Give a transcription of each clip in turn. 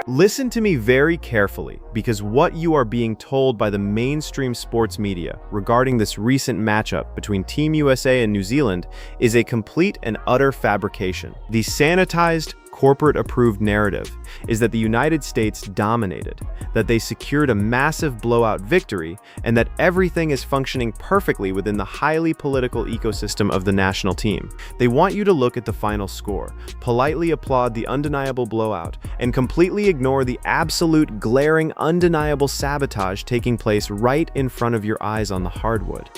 Listen to me very carefully, because what you are being told by the mainstream sports media regarding this recent matchup between Team USA and New Zealand is a complete and utter fabrication. The sanitized, corporate-approved narrative is that the United States dominated, that they secured a massive blowout victory, and that everything is functioning perfectly within the highly political ecosystem of the national team. They want you to look at the final score, politely applaud the undeniable blowout, and completely ignore the absolute glaring, undeniable sabotage taking place right in front of your eyes on the hardwood.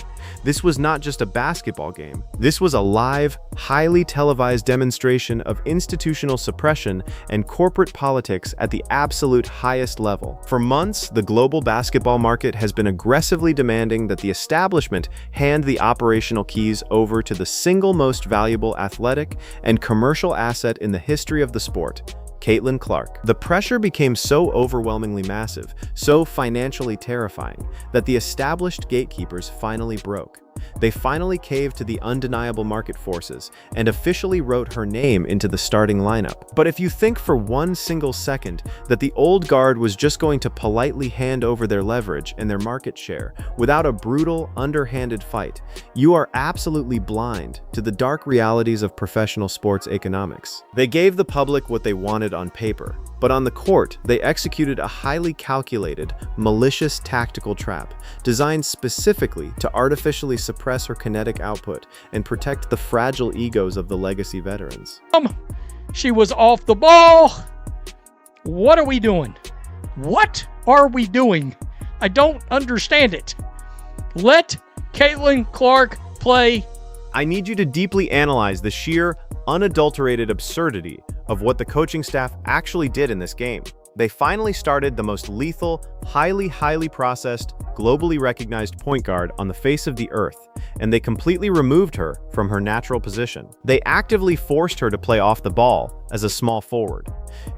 This was not just a basketball game. This was a live, highly televised demonstration of institutional suppression and corporate politics at the absolute highest level. For months, the global basketball market has been aggressively demanding that the establishment hand the operational keys over to the single most valuable athletic and commercial asset in the history of the sport, Caitlin Clark. The pressure became so overwhelmingly massive, so financially terrifying, that the established gatekeepers finally broke. They finally caved to the undeniable market forces and officially wrote her name into the starting lineup. But if you think for one single second that the old guard was just going to politely hand over their leverage and their market share without a brutal, underhanded fight, you are absolutely blind to the dark realities of professional sports economics. They gave the public what they wanted on paper, but on the court, they executed a highly calculated, malicious tactical trap designed specifically to artificially suppress her kinetic output and protect the fragile egos of the legacy veterans. She was off the ball. What are we doing? What are we doing? I don't understand it. Let Caitlin Clark play. I need you to deeply analyze the sheer, unadulterated absurdity of what the coaching staff actually did in this game. They finally started the most lethal, highly processed, globally recognized point guard on the face of the earth, and they completely removed her from her natural position. They actively forced her to play off the ball as a small forward.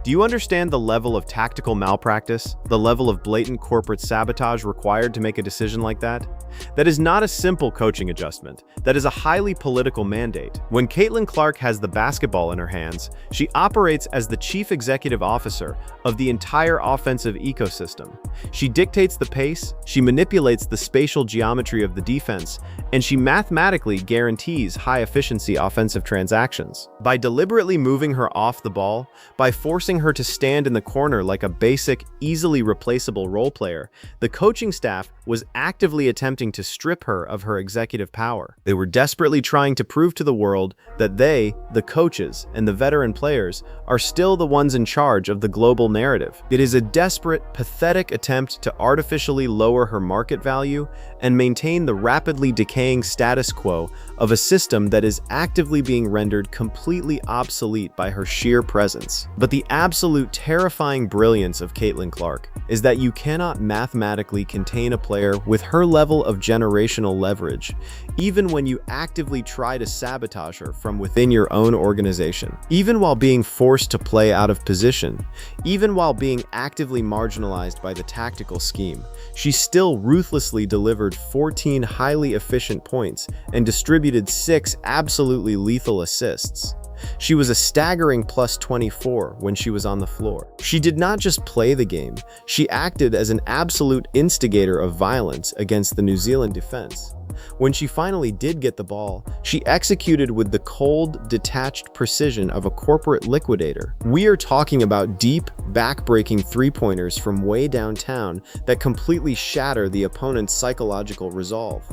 Do you understand the level of tactical malpractice, the level of blatant corporate sabotage required to make a decision like that? That is not a simple coaching adjustment. That is a highly political mandate. When Caitlin Clark has the basketball in her hands, she operates as the chief executive officer of the entire offensive ecosystem. She dictates the pace, she manipulates the spatial geometry of the defense, and she mathematically guarantees high-efficiency offensive transactions. By deliberately moving her off the ball, by forcing her to stand in the corner like a basic, easily replaceable role player, the coaching staff was actively attempting to strip her of her executive power. They were desperately trying to prove to the world that they, the coaches and the veteran players, are still the ones in charge of the global narrative. It is a desperate, pathetic attempt to artificially lower her market value and maintain the rapidly decaying status quo of a system that is actively being rendered completely obsolete by her sheer presence. But the absolute terrifying brilliance of Caitlin Clark is that you cannot mathematically contain a player with her level of generational leverage, even when you actively try to sabotage her from within your own organization. Even while being forced to play out of position, even while being actively marginalized by the tactical scheme, she still ruthlessly delivered 14 highly efficient points and distributed 6 absolutely lethal assists. She was a staggering plus 24 when she was on the floor. She did not just play the game, she acted as an absolute instigator of violence against the New Zealand defense. When she finally did get the ball, she executed with the cold, detached precision of a corporate liquidator. We are talking about deep, back-breaking three-pointers from way downtown that completely shatter the opponent's psychological resolve.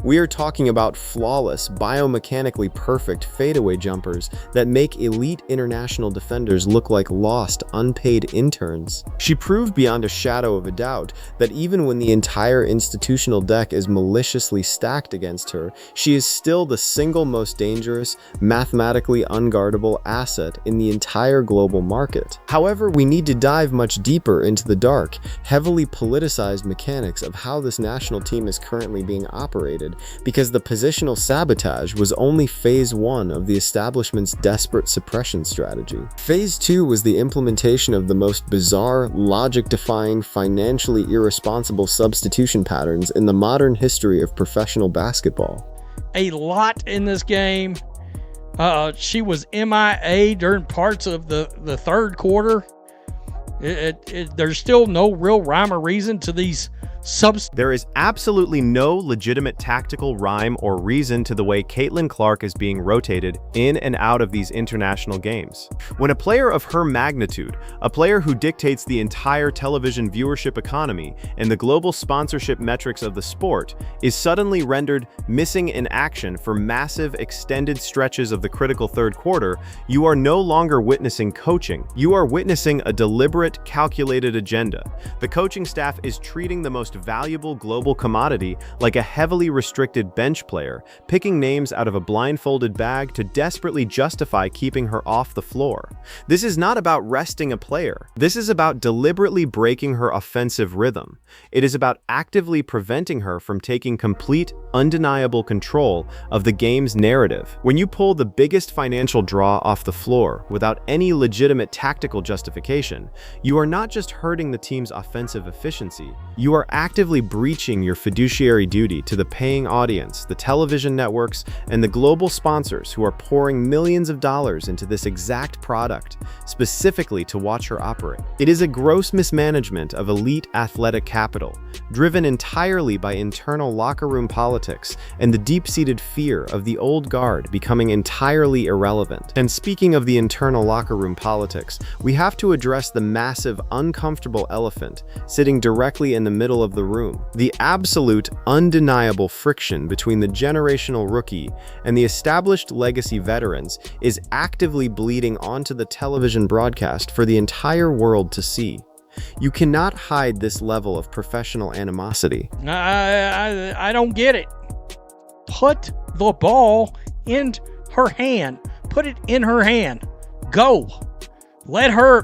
We are talking about flawless, biomechanically perfect fadeaway jumpers that make elite international defenders look like lost, unpaid interns. She proved beyond a shadow of a doubt that even when the entire institutional deck is maliciously stacked against her, she is still the single most dangerous, mathematically unguardable asset in the entire global market. However, we need to dive much deeper into the dark, heavily politicized mechanics of how this national team is currently being operated, because the positional sabotage was only phase 1 of the establishment's desperate suppression strategy. Phase 2 was the implementation of the most bizarre, logic-defying, financially irresponsible substitution patterns in the modern history of professional basketball. A lot in this game. She was MIA during parts of the third quarter. There's still no real rhyme or reason to these There is absolutely no legitimate tactical rhyme or reason to the way Caitlin Clark is being rotated in and out of these international games. When a player of her magnitude, a player who dictates the entire television viewership economy and the global sponsorship metrics of the sport, is suddenly rendered missing in action for massive extended stretches of the critical third quarter, you are no longer witnessing coaching. You are witnessing a deliberate, calculated agenda. The coaching staff is treating the most valuable global commodity like a heavily restricted bench player, picking names out of a blindfolded bag to desperately justify keeping her off the floor. This is not about resting a player. This is about deliberately breaking her offensive rhythm. It is about actively preventing her from taking complete, undeniable control of the game's narrative. When you pull the biggest financial draw off the floor without any legitimate tactical justification, you are not just hurting the team's offensive efficiency, you are actively breaching your fiduciary duty to the paying audience, the television networks, and the global sponsors who are pouring millions of dollars into this exact product, specifically to watch her operate. It is a gross mismanagement of elite athletic capital, driven entirely by internal locker room politics and the deep-seated fear of the old guard becoming entirely irrelevant. And speaking of the internal locker room politics, we have to address the massive, uncomfortable elephant sitting directly in the middle of the room. The absolute, undeniable friction between the generational rookie and the established legacy veterans is actively bleeding onto the television broadcast for the entire world to see. You cannot hide this level of professional animosity. I don't get it. Put the ball in her hand. Put it in her hand. Go. Let her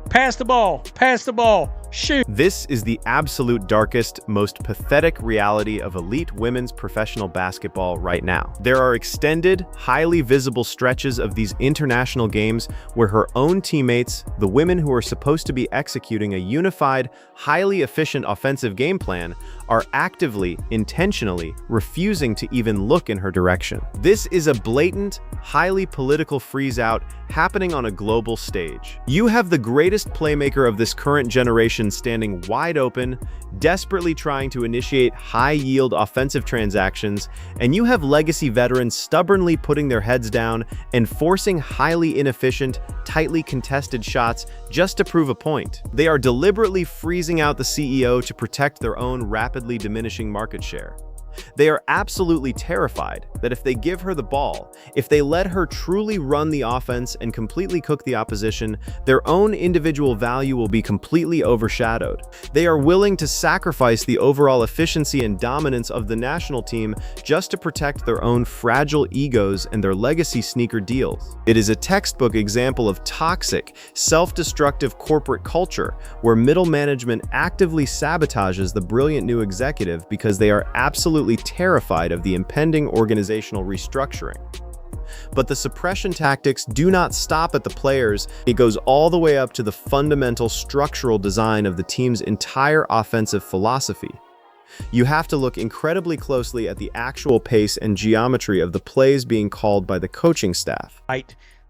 pass the ball. Pass the ball. Shoot. This is the absolute darkest, most pathetic reality of elite women's professional basketball right now. There are extended, highly visible stretches of these international games where her own teammates, the women who are supposed to be executing a unified, highly efficient offensive game plan, are actively, intentionally refusing to even look in her direction. This is a blatant, highly political freeze-out happening on a global stage. You have the greatest playmaker of this current generation standing wide open, desperately trying to initiate high-yield offensive transactions, and you have legacy veterans stubbornly putting their heads down and forcing highly inefficient, tightly contested shots just to prove a point. They are deliberately freezing out the CEO to protect their own rapidly diminishing market share. They are absolutely terrified that if they give her the ball, if they let her truly run the offense and completely cook the opposition, their own individual value will be completely overshadowed. They are willing to sacrifice the overall efficiency and dominance of the national team just to protect their own fragile egos and their legacy sneaker deals. It is a textbook example of toxic, self-destructive corporate culture where middle management actively sabotages the brilliant new executive because they are absolutely terrified of the impending organizational restructuring. But the suppression tactics do not stop at the players. It goes all the way up to the fundamental structural design of the team's entire offensive philosophy. You have to look incredibly closely at the actual pace and geometry of the plays being called by the coaching staff.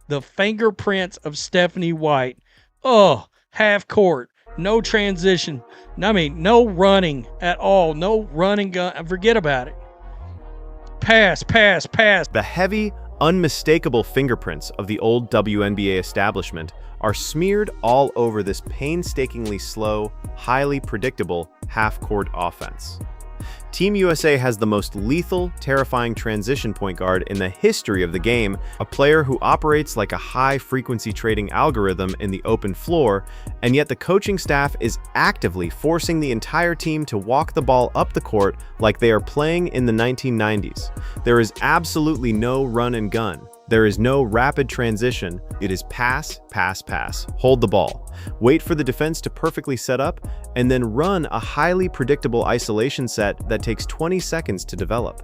The fingerprints of Stephanie White. Oh, half court. No transition. I mean, no running at all. No running gun. Forget about it. Pass, pass, pass. The heavy, unmistakable fingerprints of the old WNBA establishment are smeared all over this painstakingly slow, highly predictable half-court offense. Team USA has the most lethal, terrifying transition point guard in the history of the game, a player who operates like a high-frequency trading algorithm in the open floor, and yet the coaching staff is actively forcing the entire team to walk the ball up the court like they are playing in the 1990s. There is absolutely no run and gun. There is no rapid transition. It is pass, pass, pass. Hold the ball. Wait for the defense to perfectly set up, and then run a highly predictable isolation set that takes 20 seconds to develop.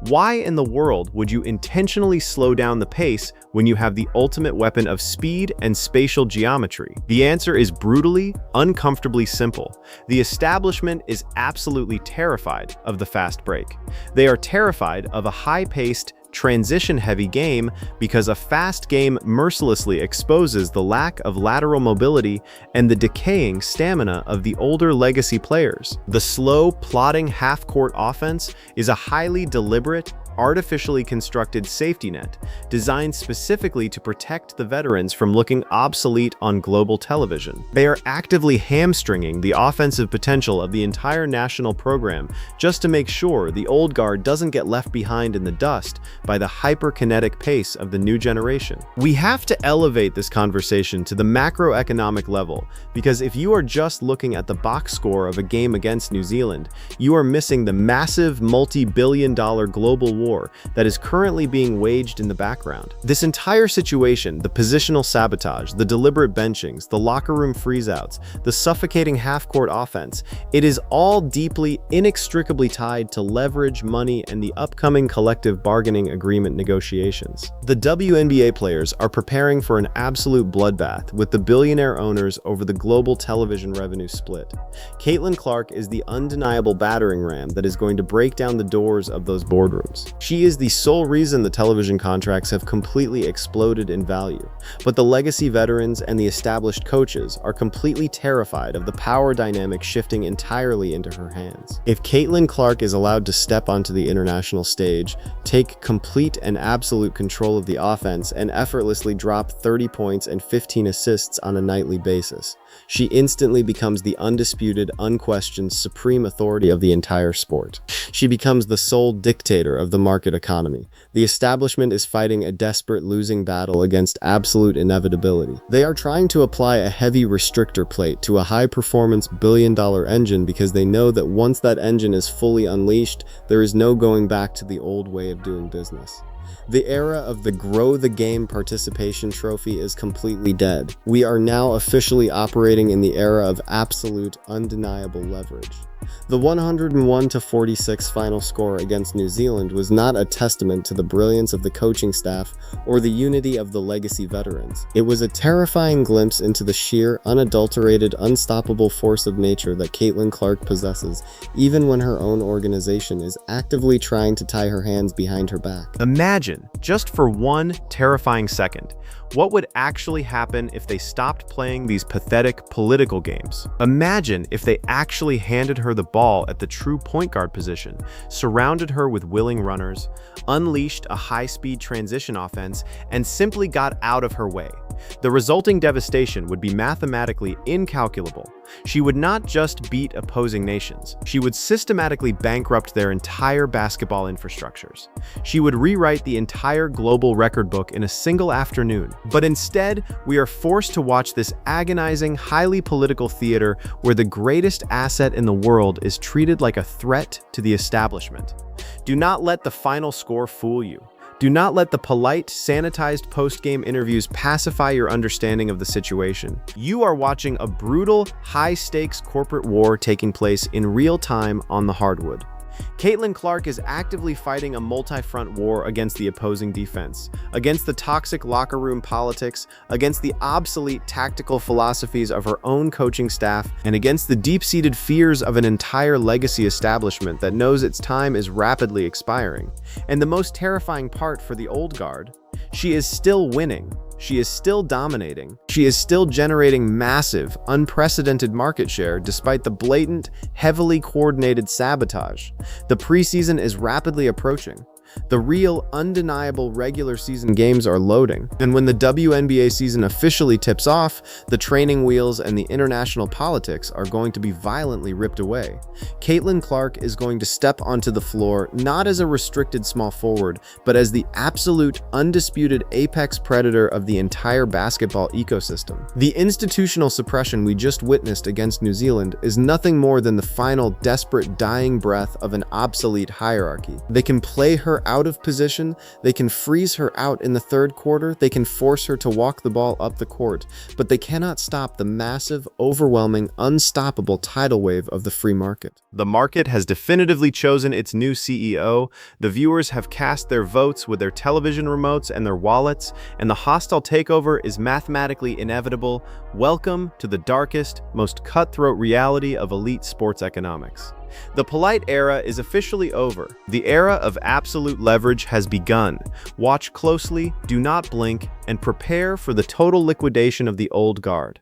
Why in the world would you intentionally slow down the pace when you have the ultimate weapon of speed and spatial geometry? The answer is brutally, uncomfortably simple. The establishment is absolutely terrified of the fast break. They are terrified of a high-paced, transition-heavy game because a fast game mercilessly exposes the lack of lateral mobility and the decaying stamina of the older legacy players. The slow, plodding half-court offense is a highly deliberate, artificially constructed safety net designed specifically to protect the veterans from looking obsolete on global television. They are actively hamstringing the offensive potential of the entire national program just to make sure the old guard doesn't get left behind in the dust by the hyperkinetic pace of the new generation. We have to elevate this conversation to the macroeconomic level, because if you are just looking at the box score of a game against New Zealand, you are missing the massive multi-billion-dollar global war that is currently being waged in the background. This entire situation, the positional sabotage, the deliberate benchings, the locker room freeze-outs, the suffocating half-court offense, it is all deeply, inextricably tied to leverage, money, and the upcoming collective bargaining agreement negotiations. The WNBA players are preparing for an absolute bloodbath with the billionaire owners over the global television revenue split. Caitlin Clark is the undeniable battering ram that is going to break down the doors of those boardrooms. She is the sole reason the television contracts have completely exploded in value, but the legacy veterans and the established coaches are completely terrified of the power dynamic shifting entirely into her hands. If Caitlin Clark is allowed to step onto the international stage, take complete and absolute control of the offense, and effortlessly drop 30 points and 15 assists on a nightly basis, she instantly becomes the undisputed, unquestioned, supreme authority of the entire sport. She becomes the sole dictator of the market economy. The establishment is fighting a desperate losing battle against absolute inevitability. They are trying to apply a heavy restrictor plate to a high-performance billion-dollar engine because they know that once that engine is fully unleashed, there is no going back to the old way of doing business. The era of the Grow the Game participation trophy is completely dead. We are now officially operating in the era of absolute, undeniable leverage. The 101-46 final score against New Zealand was not a testament to the brilliance of the coaching staff or the unity of the legacy veterans. It was a terrifying glimpse into the sheer, unadulterated, unstoppable force of nature that Caitlin Clark possesses, even when her own organization is actively trying to tie her hands behind her back. Imagine, just for one terrifying second, what would actually happen if they stopped playing these pathetic political games. Imagine if they actually handed her the ball at the true point guard position, surrounded her with willing runners, unleashed a high-speed transition offense, and simply got out of her way. The resulting devastation would be mathematically incalculable. She would not just beat opposing nations, she would systematically bankrupt their entire basketball infrastructures. She would rewrite the entire global record book in a single afternoon. But instead, we are forced to watch this agonizing, highly political theater where the greatest asset in the world is treated like a threat to the establishment. Do not let the final score fool you. Do not let the polite, sanitized post-game interviews pacify your understanding of the situation. You are watching a brutal, high-stakes corporate war taking place in real time on the hardwood. Caitlin Clark is actively fighting a multi-front war against the opposing defense, against the toxic locker room politics, against the obsolete tactical philosophies of her own coaching staff, and against the deep-seated fears of an entire legacy establishment that knows its time is rapidly expiring. And the most terrifying part for the old guard, she is still winning. She is still dominating. She is still generating massive, unprecedented market share despite the blatant, heavily coordinated sabotage. The preseason is rapidly approaching. The real, undeniable regular season games are loading, and when the WNBA season officially tips off, the training wheels and the international politics are going to be violently ripped away. Caitlin Clark is going to step onto the floor not as a restricted small forward, but as the absolute, undisputed apex predator of the entire basketball ecosystem. The institutional suppression we just witnessed against New Zealand is nothing more than the final, desperate, dying breath of an obsolete hierarchy. They can play her out of position, they can freeze her out in the third quarter, they can force her to walk the ball up the court, but they cannot stop the massive, overwhelming, unstoppable tidal wave of the free market. The market has definitively chosen its new CEO, the viewers have cast their votes with their television remotes and their wallets, and the hostile takeover is mathematically inevitable. Welcome to the darkest, most cutthroat reality of elite sports economics. The polite era is officially over. The era of absolute leverage has begun. Watch closely, do not blink, and prepare for the total liquidation of the old guard.